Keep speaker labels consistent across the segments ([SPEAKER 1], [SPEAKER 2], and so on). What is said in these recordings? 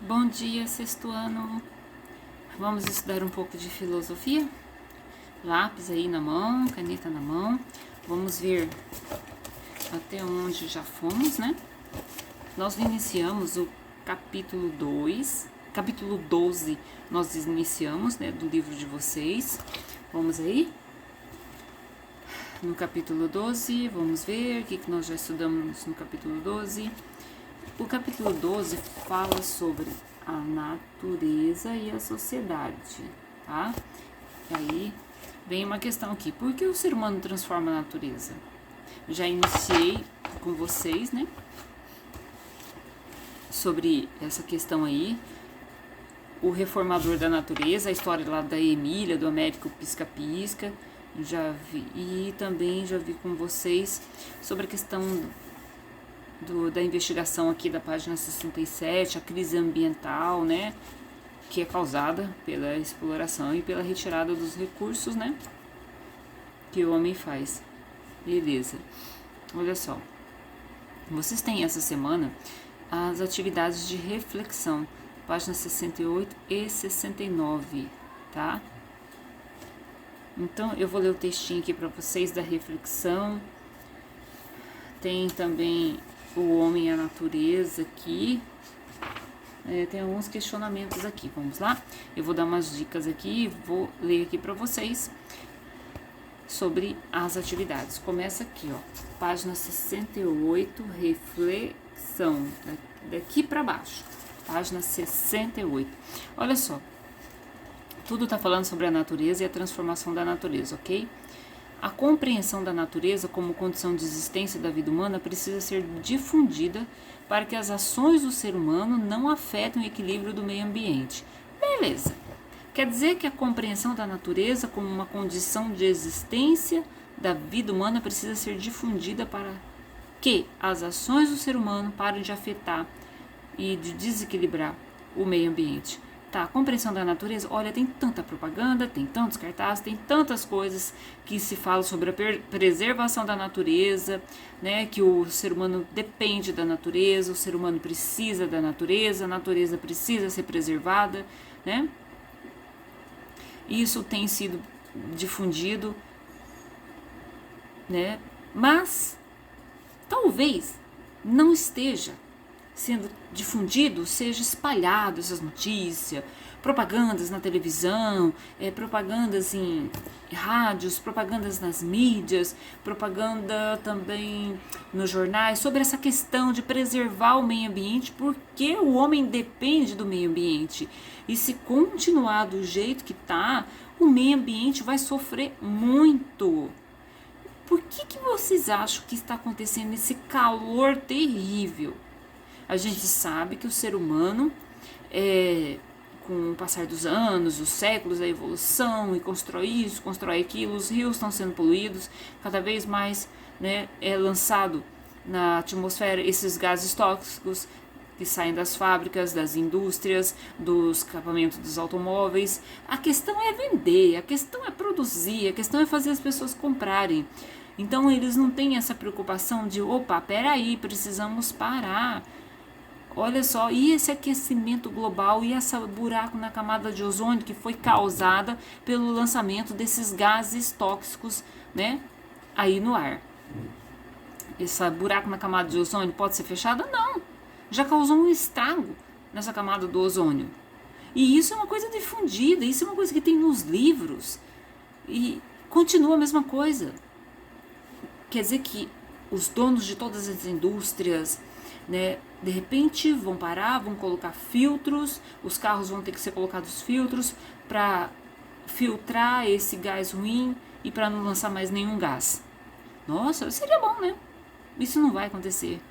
[SPEAKER 1] Bom dia, sexto ano. Vamos estudar um pouco de filosofia? Lápis aí na mão, caneta na mão. Vamos ver até onde já fomos, né? Nós iniciamos o capítulo 2, capítulo 12, nós iniciamos, né, do livro de vocês. Vamos aí? No capítulo 12, vamos ver o que nós já estudamos no capítulo 12. O capítulo 12 fala sobre a natureza e a sociedade, tá? E aí vem uma questão aqui: por que o ser humano transforma a natureza? Já iniciei com vocês, né? Sobre essa questão aí, o reformador da natureza, a história lá da Emília, do Américo Pisca-Pisca, já vi, e também já vi com vocês sobre a questão da investigação aqui da página 67, a crise ambiental, né, que é causada pela exploração e pela retirada dos recursos, né, que o homem faz. Beleza. Olha só. Vocês têm essa semana as atividades de reflexão, páginas 68 e 69, tá? Então, eu vou ler o textinho aqui para vocês da reflexão. Tem também o homem e a natureza aqui. Tem alguns questionamentos aqui, vamos lá? Eu vou dar umas dicas aqui e vou ler aqui para vocês sobre as atividades. Começa aqui, ó, página 68, reflexão, daqui para baixo, página 68. Olha só, tudo tá falando sobre a natureza e a transformação da natureza, ok? A compreensão da natureza como condição de existência da vida humana precisa ser difundida para que as ações do ser humano não afetem o equilíbrio do meio ambiente. Beleza. Quer dizer que a compreensão da natureza como uma condição de existência da vida humana precisa ser difundida para que as ações do ser humano parem de afetar e de desequilibrar o meio ambiente. Tá, a compreensão da natureza, olha, tem tanta propaganda, tem tantos cartazes, tem tantas coisas que se falam sobre a preservação da natureza, né, que o ser humano depende da natureza, o ser humano precisa da natureza, a natureza precisa ser preservada, né? Isso tem sido difundido, né? Mas talvez não esteja sendo difundido, seja espalhado essas notícias, propagandas na televisão, propagandas em rádios, propagandas nas mídias, propaganda também nos jornais sobre essa questão de preservar o meio ambiente, porque o homem depende do meio ambiente. E se continuar do jeito que tá, o meio ambiente vai sofrer muito. Por que vocês acham que está acontecendo esse calor terrível? A gente sabe que o ser humano, com o passar dos anos, dos séculos, a evolução, e constrói isso, constrói aquilo, os rios estão sendo poluídos, cada vez mais, né, é lançado na atmosfera esses gases tóxicos que saem das fábricas, das indústrias, dos escapamentos dos automóveis. A questão é vender, a questão é produzir, a questão é fazer as pessoas comprarem. Então eles não têm essa preocupação de, opa, peraí, precisamos parar. Olha só, e esse aquecimento global e esse buraco na camada de ozônio que foi causada pelo lançamento desses gases tóxicos, né, aí no ar. Esse buraco na camada de ozônio pode ser fechado? Não. Já causou um estrago nessa camada do ozônio. E isso é uma coisa difundida, isso é uma coisa que tem nos livros. E continua a mesma coisa. Quer dizer que os donos de todas as indústrias, né, de repente vão parar, vão colocar filtros, os carros vão ter que ser colocados filtros para filtrar esse gás ruim e para não lançar mais nenhum gás. Nossa, seria bom, né? Isso não vai acontecer,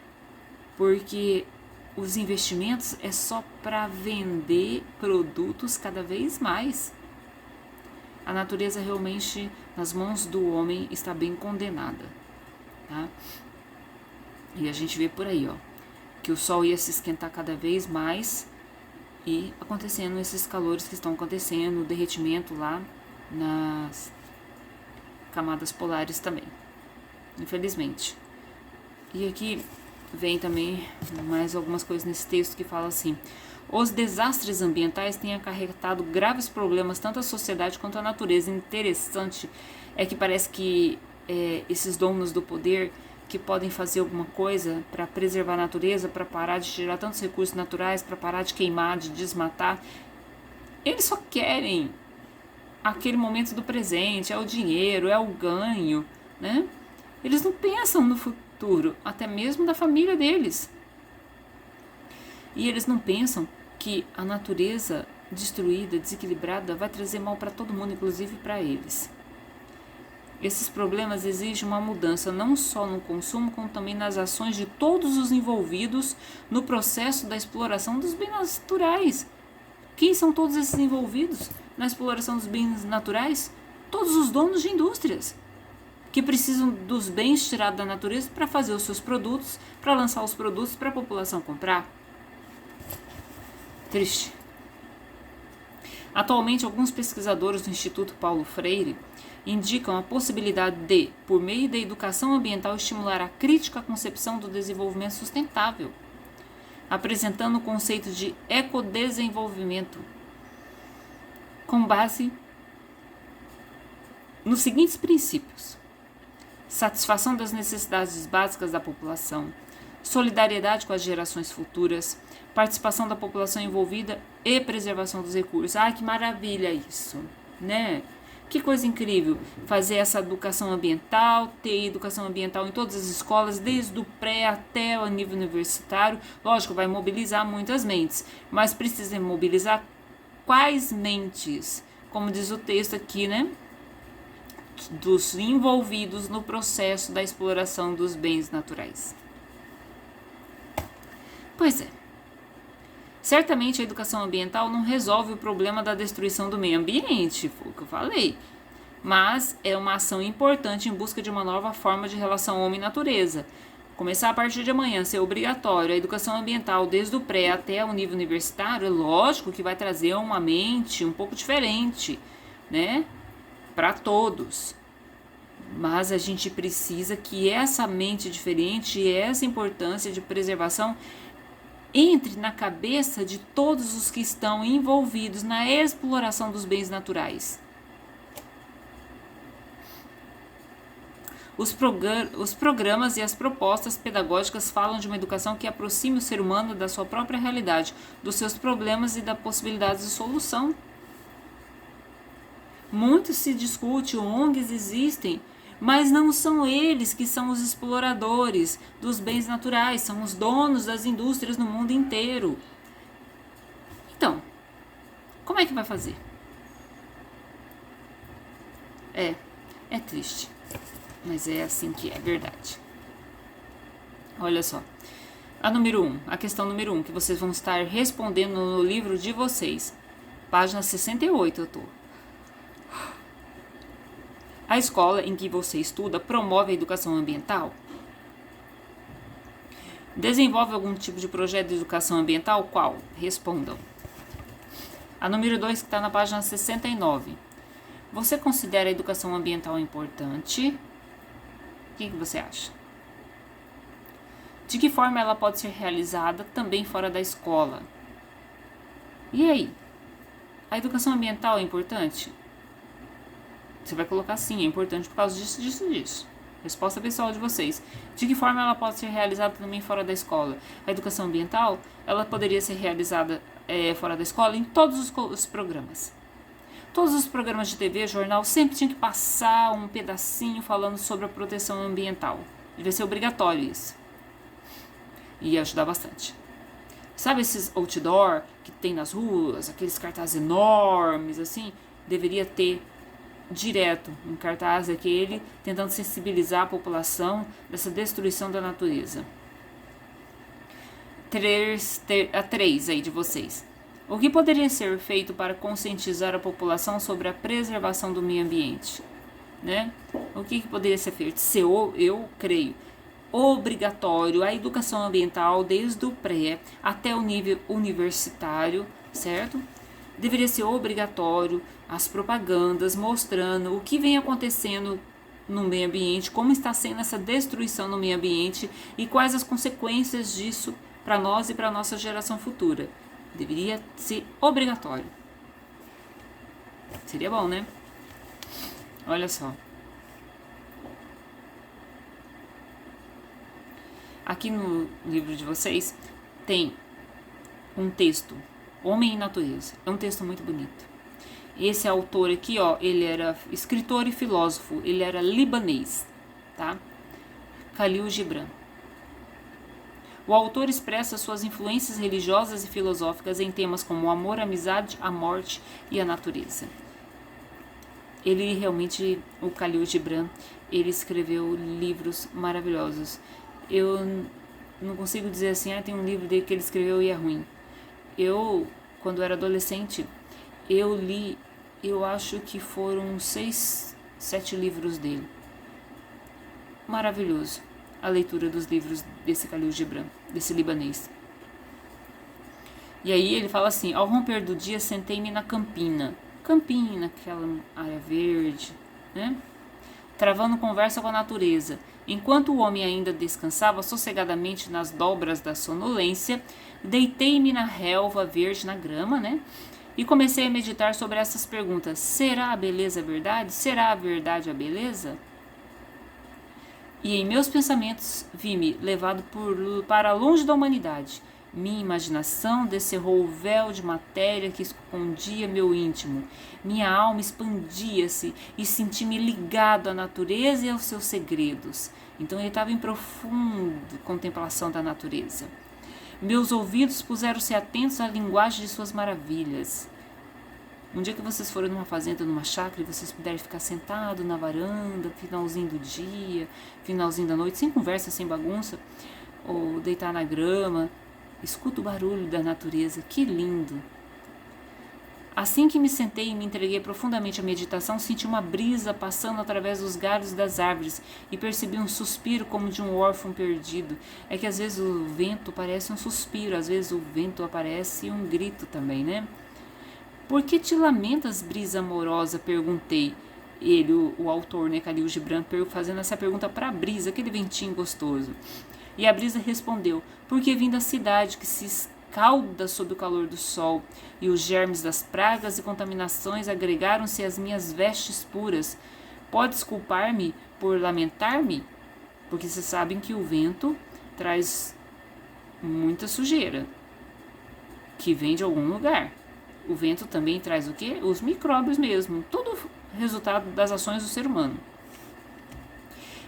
[SPEAKER 1] porque os investimentos é só para vender produtos cada vez mais. A natureza realmente, nas mãos do homem, está bem condenada, tá? E a gente vê por aí, ó, que o sol ia se esquentar cada vez mais e acontecendo esses calores que estão acontecendo, o derretimento lá nas camadas polares também, infelizmente. E aqui vem também mais algumas coisas nesse texto que fala assim: Os desastres ambientais têm acarretado graves problemas tanto à sociedade quanto à natureza. Interessante é que parece que esses donos do poder que podem fazer alguma coisa para preservar a natureza, para parar de tirar tantos recursos naturais, para parar de queimar, de desmatar, eles só querem aquele momento do presente, é o dinheiro, é o ganho, né? Eles não pensam no futuro, até mesmo da família deles. E eles não pensam que a natureza destruída, desequilibrada, vai trazer mal para todo mundo, inclusive para eles. Esses problemas exigem uma mudança não só no consumo, como também nas ações de todos os envolvidos no processo da exploração dos bens naturais. Quem são todos esses envolvidos na exploração dos bens naturais? Todos os donos de indústrias, que precisam dos bens tirados da natureza para fazer os seus produtos, para lançar os produtos para a população comprar. Triste. Atualmente, alguns pesquisadores do Instituto Paulo Freire indicam a possibilidade de, por meio da educação ambiental, estimular a crítica à concepção do desenvolvimento sustentável, apresentando o conceito de ecodesenvolvimento, com base nos seguintes princípios: satisfação das necessidades básicas da população, solidariedade com as gerações futuras, participação da população envolvida e preservação dos recursos. Ai, que maravilha isso, né? Que coisa incrível fazer essa educação ambiental, ter educação ambiental em todas as escolas, desde o pré até o nível universitário. Lógico, vai mobilizar muitas mentes, mas precisa mobilizar quais mentes? Como diz o texto aqui, né? Dos envolvidos no processo da exploração dos bens naturais. Pois é. Certamente a educação ambiental não resolve o problema da destruição do meio ambiente, foi o que eu falei, mas é uma ação importante em busca de uma nova forma de relação homem-natureza. Começar a partir de amanhã, ser obrigatório a educação ambiental desde o pré até o nível universitário, é lógico que vai trazer uma mente um pouco diferente, né, para todos. Mas a gente precisa que essa mente diferente e essa importância de preservação entre na cabeça de todos os que estão envolvidos na exploração dos bens naturais. Os programas e as propostas pedagógicas falam de uma educação que aproxime o ser humano da sua própria realidade, dos seus problemas e das possibilidades de solução. Muito se discute, ONGs existem, mas não são eles que são os exploradores dos bens naturais, são os donos das indústrias no mundo inteiro. Então, como é que vai fazer? É triste, mas é assim que é verdade. Olha só, a questão número 1, que vocês vão estar respondendo no livro de vocês, página 68 eu tô. A escola em que você estuda promove a educação ambiental? Desenvolve algum tipo de projeto de educação ambiental? Qual? Respondam. A número 2, que está na página 69. Você considera a educação ambiental importante? O que você acha? De que forma ela pode ser realizada também fora da escola? E aí? A educação ambiental é importante? Você vai colocar sim, é importante por causa disso, disso, disso. Resposta pessoal de vocês. De que forma ela pode ser realizada também fora da escola? A educação ambiental, ela poderia ser realizada fora da escola em todos os programas. Todos os programas de TV, jornal, sempre tinha que passar um pedacinho falando sobre a proteção ambiental. Devia ser obrigatório isso. E ia ajudar bastante. Sabe esses outdoor que tem nas ruas, aqueles cartazes enormes assim? Deveria ter direto um cartaz aquele, tentando sensibilizar a população dessa destruição da natureza. A 3 aí de vocês. O que poderia ser feito para conscientizar a população sobre a preservação do meio ambiente? Né? O que poderia ser feito? Eu creio, obrigatório a educação ambiental desde o pré até o nível universitário, certo? Deveria ser obrigatório as propagandas mostrando o que vem acontecendo no meio ambiente, como está sendo essa destruição no meio ambiente e quais as consequências disso para nós e para a nossa geração futura. Deveria ser obrigatório. Seria bom, né? Olha só. Aqui no livro de vocês tem um texto, Homem e Natureza. É um texto muito bonito. Esse autor aqui, ó, ele era escritor e filósofo. Ele era libanês, tá? Khalil Gibran. O autor expressa suas influências religiosas e filosóficas em temas como o amor, a amizade, a morte e a natureza. Ele realmente, o Khalil Gibran, ele escreveu livros maravilhosos. Eu não consigo dizer assim, tem um livro dele que ele escreveu e é ruim. Eu, quando era adolescente, eu li, eu acho que foram 6, 7 livros dele. Maravilhoso a leitura dos livros desse Khalil Gibran, desse libanês. E aí ele fala assim: ao romper do dia, sentei-me na campina, aquela área verde, né? Travando conversa com a natureza. Enquanto o homem ainda descansava sossegadamente nas dobras da sonolência, deitei-me na relva verde, na grama, né? E comecei a meditar sobre essas perguntas: será a beleza a verdade? Será a verdade a beleza? E em meus pensamentos vi-me levado para longe da humanidade. Minha imaginação descerrou o véu de matéria que escondia meu íntimo. Minha alma expandia-se e senti-me ligado à natureza e aos seus segredos. Então ele estava em profunda contemplação da natureza. Meus ouvidos puseram-se atentos à linguagem de suas maravilhas. Um dia que vocês forem numa fazenda, numa chácara, e vocês puderem ficar sentado na varanda, finalzinho do dia, finalzinho da noite, sem conversa, sem bagunça, ou deitar na grama, escuta o barulho da natureza, que lindo. Assim que me sentei e me entreguei profundamente à meditação, senti uma brisa passando através dos galhos das árvores e percebi um suspiro como de um órfão perdido. É que às vezes o vento parece um suspiro, às vezes o vento aparece um grito também, né? Por que te lamentas, brisa amorosa? Perguntei. Ele, o autor, né, Khalil Gibran, fazendo essa pergunta para a brisa, aquele ventinho gostoso. E a brisa respondeu: porque vim da cidade que se escalda sob o calor do sol, e os germes das pragas e contaminações agregaram-se às minhas vestes puras. Podes culpar-me por lamentar-me? Porque vocês sabem que o vento traz muita sujeira, que vem de algum lugar. O vento também traz o quê? Os micróbios mesmo, tudo resultado das ações do ser humano.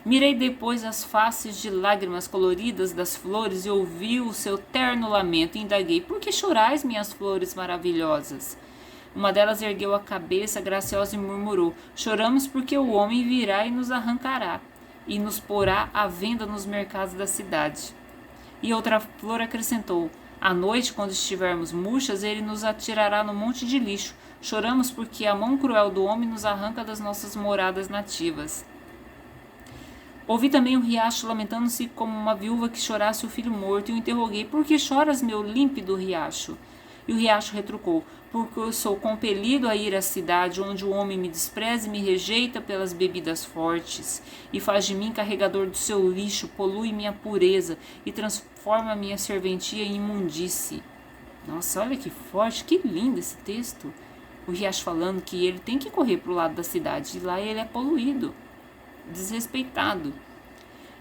[SPEAKER 1] Mirei depois as faces de lágrimas coloridas das flores e ouvi o seu terno lamento e indaguei: por que chorais, minhas flores maravilhosas? Uma delas ergueu a cabeça graciosa e murmurou: choramos porque o homem virá e nos arrancará, e nos porá à venda nos mercados da cidade. E outra flor acrescentou: à noite, quando estivermos murchas, ele nos atirará no monte de lixo. Choramos porque a mão cruel do homem nos arranca das nossas moradas nativas. Ouvi também um riacho lamentando-se como uma viúva que chorasse o filho morto, e o interroguei: por que choras, meu límpido riacho? E o riacho retrucou: porque eu sou compelido a ir à cidade onde o homem me despreza e me rejeita pelas bebidas fortes, e faz de mim carregador do seu lixo, polui minha pureza e transforma minha serventia em imundície. Nossa, olha que forte, que lindo esse texto. O riacho falando que ele tem que correr para o lado da cidade, e lá ele é poluído, desrespeitado.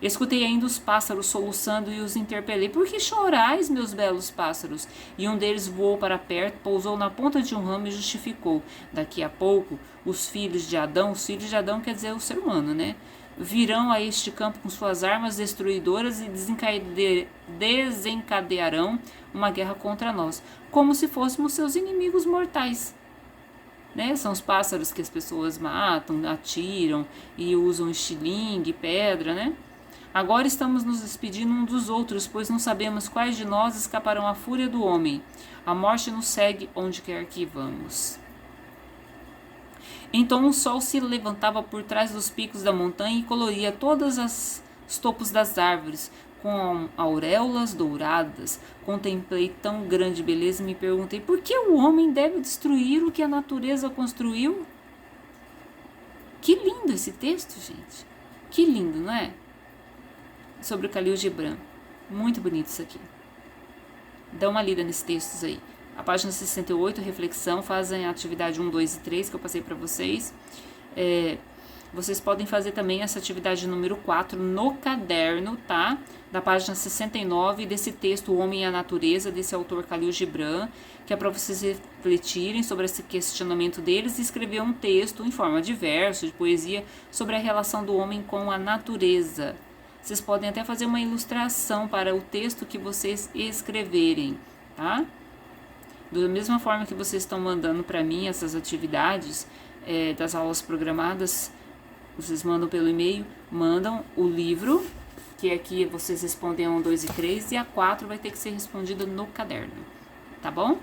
[SPEAKER 1] Escutei ainda os pássaros soluçando e os interpelei: por que chorais, meus belos pássaros? E um deles voou para perto, pousou na ponta de um ramo e justificou: daqui a pouco os filhos de Adão quer dizer o ser humano, né? Virão a este campo com suas armas destruidoras e desencadearão uma guerra contra nós, como se fôssemos seus inimigos mortais. Né? São os pássaros que as pessoas matam, atiram e usam estilingue, pedra, né? Agora estamos nos despedindo um dos outros, pois não sabemos quais de nós escaparão à fúria do homem. A morte nos segue onde quer que vamos. Então o sol se levantava por trás dos picos da montanha e coloria todos os topos das árvores com auréolas douradas. Contemplei tão grande beleza e me perguntei: por que o homem deve destruir o que a natureza construiu? Que lindo esse texto, gente. Que lindo, não é? Sobre o Khalil Gibran. Muito bonito isso aqui. Dá uma lida nesses textos aí. A página 68, reflexão, fazem a atividade 1, 2 e 3 que eu passei para vocês. Vocês podem fazer também essa atividade número 4 no caderno, tá? Da página 69 desse texto O Homem e a Natureza, desse autor Khalil Gibran, que é para vocês refletirem sobre esse questionamento deles e escrever um texto em forma de verso, de poesia, sobre a relação do homem com a natureza. Vocês podem até fazer uma ilustração para o texto que vocês escreverem, tá? Da mesma forma que vocês estão mandando para mim essas atividades das aulas programadas, vocês mandam pelo e-mail, mandam o livro, que aqui vocês respondem a 1, 2 e 3, e a 4 vai ter que ser respondida no caderno, tá bom?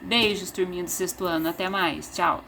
[SPEAKER 1] Beijos, turminha do sexto ano, até mais, tchau!